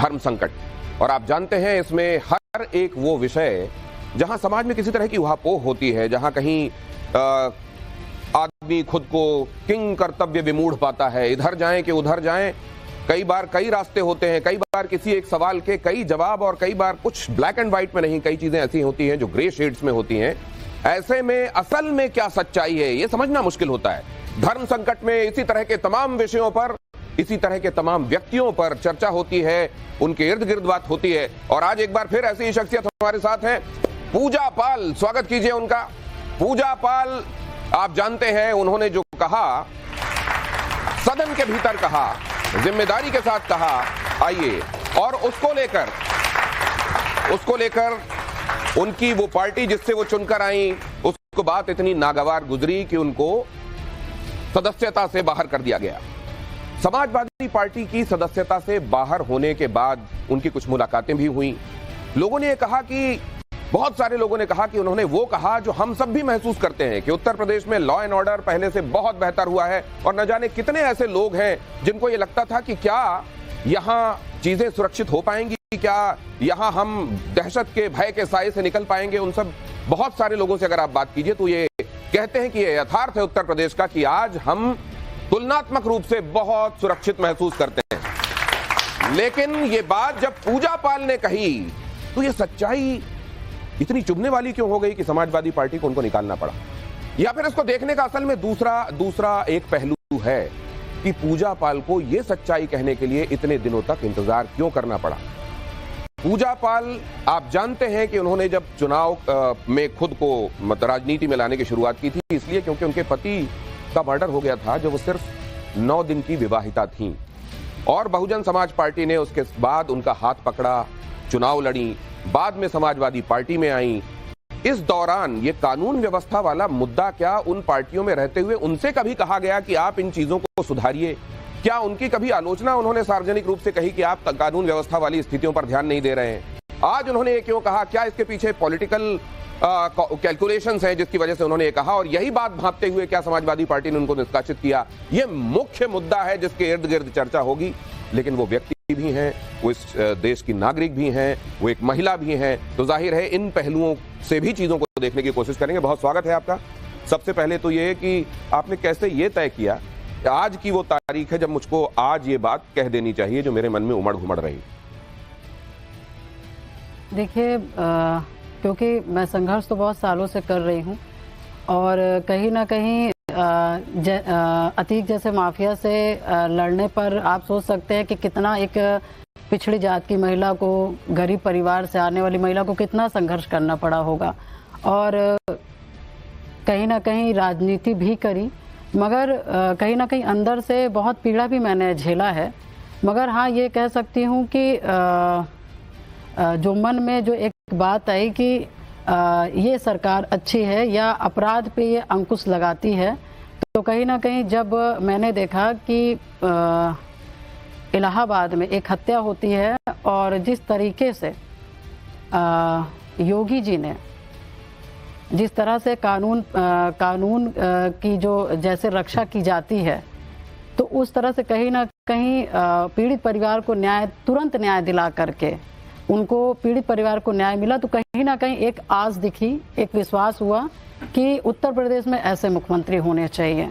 धर्म संकट। और आप जानते हैं इसमें हर एक वो विषय जहां समाज में किसी तरह की उहापोह होती है, जहां कहीं आदमी खुद को किंग कर्तव्य विमूढ़ पाता है, इधर जाएं कि उधर जाएं, कई बार कई रास्ते होते हैं, कई बार किसी एक सवाल के कई जवाब, और कई बार कुछ ब्लैक एंड व्हाइट में नहीं, कई चीजें ऐसी होती हैं जो ग्रे शेड्स में होती हैं। ऐसे में असल में क्या सच्चाई है ये समझना मुश्किल होता है। धर्म संकट में इसी तरह के तमाम विषयों पर, इसी तरह के तमाम व्यक्तियों पर चर्चा होती है, उनके इर्द गिर्द बात होती है। और आज एक बार फिर ऐसी ही शख्सियत हमारे साथ है, पूजा पाल। स्वागत कीजिए उनका। पूजा पाल, आप जानते हैं उन्होंने जो कहा, सदन के भीतर कहा, जिम्मेदारी के साथ कहा, आइए, और उसको लेकर उनकी वो पार्टी जिससे वो चुनकर आई, उसको बात इतनी नागवार गुजरी कि उनको सदस्यता से बाहर कर दिया गया। समाजवादी पार्टी की सदस्यता से बाहर होने के बाद उनकी कुछ मुलाकातें भी हुई। लोगों ने कहा कि, बहुत सारे लोगों ने कहा कि उन्होंने वो कहा जो हम सब भी महसूस करते हैं कि उत्तर प्रदेश में लॉ एंड ऑर्डर पहले से बहुत बेहतर हुआ है, और न जाने कितने ऐसे लोग हैं जिनको ये लगता था कि क्या यहां चीजें सुरक्षित हो पाएंगी, क्या यहां हम दहशत के भय के साए से निकल पाएंगे। उन सब बहुत सारे लोगों से अगर आप बात कीजिए तो ये कहते हैं कि ये यथार्थ है उत्तर प्रदेश का कि आज हम तुलनात्मक रूप से बहुत सुरक्षित महसूस करते हैं। लेकिन ये बात जब पूजा पाल ने कही तो ये सच्चाई इतनी चुभने वाली क्यों हो गई कि समाजवादी पार्टी को उनको निकालना पड़ा? या फिर इसको देखने का असल में दूसरा एक पहलू है कि पूजा पाल को यह सच्चाई कहने के लिए इतने दिनों तक इंतजार क्यों करना पड़ा? पूजा पाल, आप जानते हैं कि उन्होंने जब चुनाव में खुद को मतलब राजनीति में लाने की शुरुआत की थी, इसलिए क्योंकि उनके पति का मर्डर हो गया था, जो वो सिर्फ 9 दिन की विवाहिता थी, और बहुजन समाज पार्टी ने उसके बाद उनका हाथ पकड़ा, चुनाव लड़ी, बाद में समाजवादी पार्टी में आई। इस दौरान ये कानून व्यवस्था वाला मुद्दा क्या उन पार्टियों में रहते हुए उनसे कभी कहा गया कि आप इन चीजों को सुधारिए? क्या उनकी कभी आलोचना उन्होंने सार्वजनिक रूप से कही कि आप कानून व्यवस्था वाली स्थितियों पर ध्यान नहीं दे रहे हैं? आज उन्होंने ये क्यों कहा? क्या इसके पीछे पॉलिटिकल कैलकुलेशंस हैं जिसकी वजह से उन्होंने ये कहा? और यही बात भांपते हुए क्या समाजवादी पार्टी ने उनको निष्कासित किया? ये मुख्य मुद्दा है जिसके इर्द गिर्द चर्चा होगी। लेकिन वो व्यक्ति भी हैं, वो इस देश की नागरिक भी हैं, वो एक महिला भी हैं, तो जाहिर है इन पहलुओं से भी चीजों को देखने की कोशिश करेंगे। बहुत स्वागत है आपका। सबसे पहले तो ये कि आपने कैसे ये तय किया कि आज की वो तारीख है जब मुझको आज ये बात कह देनी चाहिए जो मेरे मन में उमड़ घुमड़ रही? देखिए, क्योंकि मैं संघर्ष तो बहुत सालों से कर रही हूँ, और कहीं ना कहीं अतीक जैसे माफिया से लड़ने पर आप सोच सकते हैं कि कितना एक पिछड़ी जात की महिला को, गरीब परिवार से आने वाली महिला को कितना संघर्ष करना पड़ा होगा। और कहीं ना कहीं राजनीति भी करी, मगर कहीं ना कहीं अंदर से बहुत पीड़ा भी मैंने झेला है। मगर हाँ, ये कह सकती हूँ कि जो मन में जो एक बात आई कि ये सरकार अच्छी है या अपराध पे ये अंकुश लगाती है, तो कहीं ना कहीं जब मैंने देखा कि इलाहाबाद में एक हत्या होती है, और जिस तरीके से योगी जी ने जिस तरह से कानून की जो जैसे रक्षा की जाती है, तो उस तरह से कहीं ना कहीं पीड़ित परिवार को तुरंत न्याय दिला करके उनको पीड़ित परिवार को न्याय मिला, तो कहीं ना कहीं एक आस दिखी, एक विश्वास हुआ कि उत्तर प्रदेश में ऐसे मुख्यमंत्री होने चाहिए।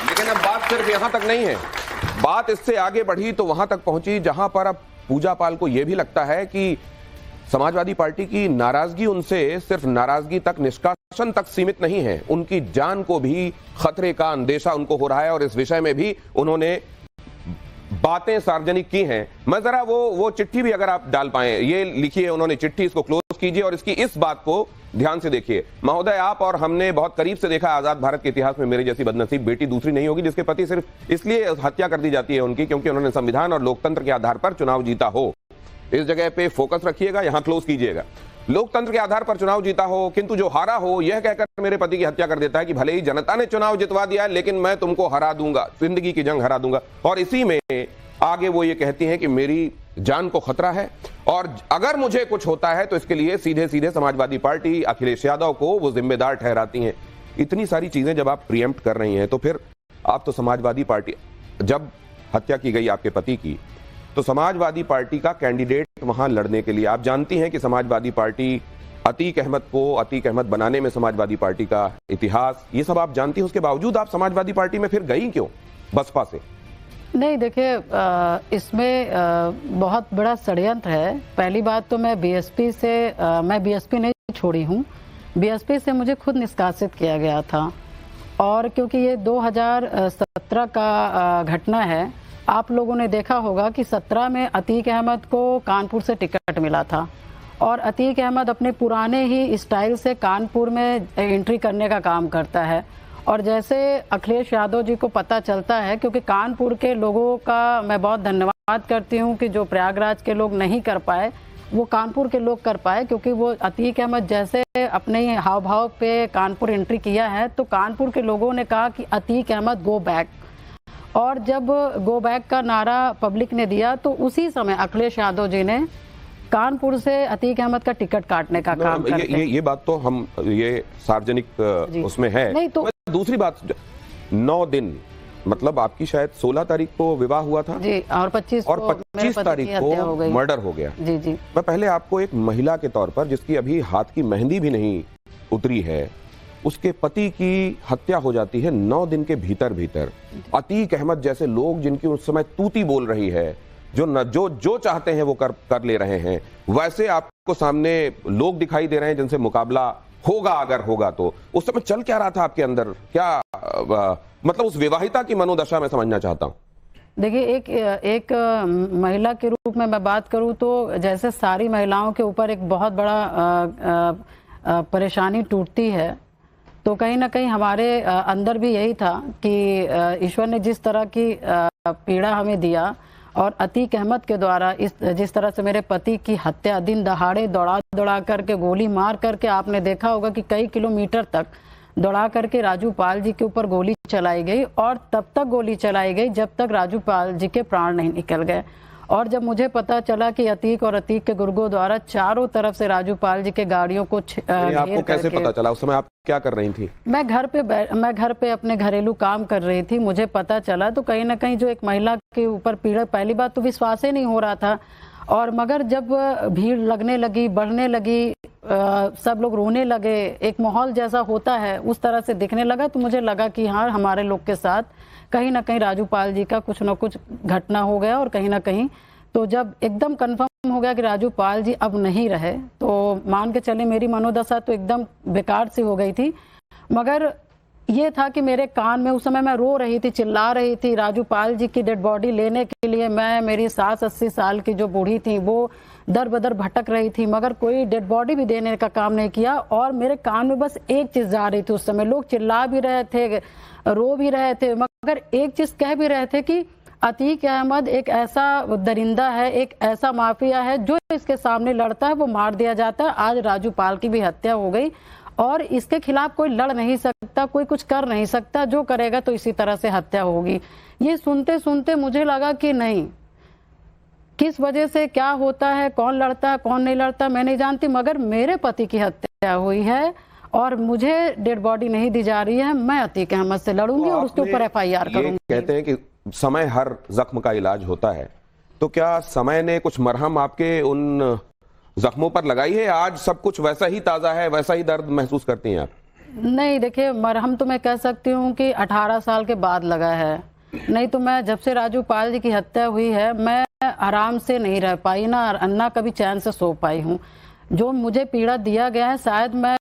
लेकिन अब बात सिर्फ यहां तक नहीं है, बात इससे आगे बढ़ी तो वहां तक पहुंची जहां पर अब पूजा पाल को यह भी लगता है कि समाजवादी पार्टी की नाराजगी उनसे सिर्फ नाराजगी तक, निष्कासन तक सीमित नहीं है, उनकी जान को भी खतरे का अंदेशा उनको हो रहा है। और इस विषय में भी उन्होंने बातें सार्वजनिक की हैं। मैं जरा वो चिट्ठी भी अगर आप डाल पाएं, ये लिखी है उन्होंने चिट्ठी, इसको क्लोज कीजिए और इसकी इस बात को ध्यान से देखिए। महोदय, आप और हमने बहुत करीब से देखा आजाद भारत के इतिहास में मेरे जैसी बदनसीब बेटी दूसरी नहीं होगी जिसके पति सिर्फ इसलिए हत्या कर दी जाती है उनकी क्योंकि उन्होंने संविधान और लोकतंत्र के आधार पर चुनाव जीता हो। इस जगह पे फोकस रखिएगा, यहां क्लोज कीजिएगा। लोकतंत्र के आधार पर चुनाव जीता हो, किंतु जो हारा हो यह कहकर मेरे पति की हत्या कर देता है कि भले ही जनता ने चुनाव जितवा दिया है लेकिन मैं तुमको हरा दूंगा, जिंदगी की जंग हरा दूंगा। और इसी में आगे वो ये कहती हैं कि मेरी जान को खतरा है और अगर मुझे कुछ होता है तो इसके लिए सीधे सीधे समाजवादी पार्टी अखिलेश यादव को वो जिम्मेदार ठहराती हैं। इतनी सारी चीजें जब आप प्रीएम्प्ट कर रही हैं तो फिर आप तो समाजवादी पार्टी, जब हत्या की गई आपके पति की, तो समाजवादी पार्टी का कैंडिडेट वहां लड़ने के लिए, आप जानती हैं कि समाजवादी पार्टी अतीक अहमद बनाने में समाजवादी पार्टी का इतिहास, ये सब आप जानती हैं, उसके बावजूद आप समाजवादी पार्टी में फिर गई क्यों बसपा से? नहीं देखिए, इसमें बहुत बड़ा षड्यंत्र है। पहली बात तो मैं बीएसपी नहीं छोड़ी हूँ, बीएसपी से मुझे खुद निष्कासित किया गया था। और क्योंकि ये 2017 का घटना है, आप लोगों ने देखा होगा कि 17 में अतीक अहमद को कानपुर से टिकट मिला था और अतीक अहमद अपने पुराने ही स्टाइल से कानपुर में एंट्री करने का काम करता है। और जैसे अखिलेश यादव जी को पता चलता है, क्योंकि कानपुर के लोगों का मैं बहुत धन्यवाद करती हूं कि जो प्रयागराज के लोग नहीं कर पाए वो कानपुर के लोग कर पाए, क्योंकि वो अतीक अहमद जैसे अपने हाव भाव पे कानपुर एंट्री किया है तो कानपुर के लोगों ने कहा कि अतीक अहमद गो बैक। और जब गो बैक का नारा पब्लिक ने दिया तो उसी समय अखिलेश यादव जी ने कानपुर से अतीक अहमद का टिकट काटने का काम करते। ये बात तो हम ये सार्वजनिक उसमें है। नहीं तो दूसरी बात, 9 दिन मतलब आपकी शायद 16 तारीख को विवाह हुआ था जी, और 25 तारीख को मर्डर हो गया। जी जी। मैं पहले आपको एक महिला के तौर पर, जिसकी अभी हाथ की मेहंदी भी नहीं उतरी है, उसके पति की हत्या हो जाती है 9 दिन के भीतर। अतीक अहमद जैसे लोग जिनकी उस समय तूती बोल रही है, जो चाहते हैं वो कर ले रहे हैं, वैसे आपको सामने लोग दिखाई दे रहे हैं जिनसे मुकाबला होगा अगर होगा तो। उस समय चल क्या रहा था आपके अंदर, क्या मतलब उस विवाहिता की मनोदशा मैं समझना चाहता हूं। देखिए, एक महिला के रूप में मैं बात करूं तो जैसे सारी महिलाओं के ऊपर एक बहुत बड़ा परेशानी टूटती है, तो कहीं ना कहीं हमारे अंदर भी यही था कि ईश्वर ने जिस तरह की पीड़ा हमें दिया और अतीक अहमद के द्वारा जिस तरह से मेरे पति की हत्या दिन दहाड़े दौड़ा करके, गोली मार करके, आपने देखा होगा कि कई किलोमीटर तक दौड़ा करके राजू पाल जी के ऊपर गोली चलाई गई और तब तक गोली चलाई गई जब तक राजू पाल जी के प्राण नहीं निकल गए। और जब मुझे पता चला कि अतीक और अतीक के गुर्गों द्वारा चारों तरफ से राजू पाल जी के गाड़ियों को आपको कैसे पता चला? उस समय आप क्या कर रही थी? मैं घर पे अपने घरेलू काम कर रही थी। मुझे पता चला तो कहीं ना कहीं जो एक महिला के ऊपर पीड़ा, पहली बात तो विश्वास ही नहीं हो रहा था। और मगर जब भीड़ लगने लगी, बढ़ने लगी, सब लोग रोने लगे, एक माहौल जैसा होता है उस तरह से दिखने लगा, तो मुझे लगा कि हाँ, हमारे लोग के साथ कहीं ना कहीं राजू पाल जी का कुछ ना कुछ घटना हो गया। और कहीं ना कहीं तो जब एकदम कंफर्म हो गया कि राजू पाल जी अब नहीं रहे, तो मान के चले मेरी मनोदशा तो एकदम बेकार सी हो गई थी। मगर ये था कि मेरे कान में उस समय मैं रो रही थी, चिल्ला रही थी। राजू पाल जी की डेड बॉडी लेने के लिए मेरी सास 80 साल की जो बूढ़ी थी वो दर बदर भटक रही थी, मगर कोई डेड बॉडी भी देने का काम नहीं किया। और मेरे कान में बस एक चीज जा रही थी उस समय, लोग चिल्ला भी रहे थे, रो भी रहे थे, मगर एक चीज कह भी रहे थे कि अतीक अहमद एक ऐसा दरिंदा है, एक ऐसा माफिया है, जो इसके सामने लड़ता है वो मार दिया जाता है। आज राजू पाल की भी हत्या हो गई और इसके खिलाफ कोई लड़ नहीं सकता, कोई कुछ कर नहीं सकता, जो करेगा तो इसी तरह से हत्या होगी। ये सुनते सुनते मुझे लगा कि नहीं, किस वजह से क्या होता है, कौन लड़ता है कौन नहीं लड़ता मैं नहीं जानती, मगर मेरे पति की हत्या हुई है और मुझे डेड बॉडी नहीं दी जा रही है। मैं अतीक अहमद से लड़ूंगी और उसके ऊपर FIR करूंगी। कहते हैं कि समय हर जख्म का इलाज होता है, तो क्या समय ने कुछ मरहम आपके उन जख्मों पर लगाई है? आज सब कुछ वैसा ही ताजा है, वैसा ही दर्द महसूस करती हैं आप? नहीं देखिए, मरहम तो मैं कह सकती हूँ कि 18 साल के बाद लगा है, नहीं तो मैं जब से राजू पाल जी की हत्या हुई है मैं आराम से नहीं रह पाई, ना कभी चैन से सो पाई हूँ। जो मुझे पीड़ा दिया गया है, शायद मैं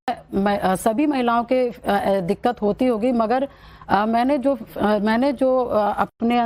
सभी महिलाओं के दिक्कत होती होगी, मगर मैंने जो अपने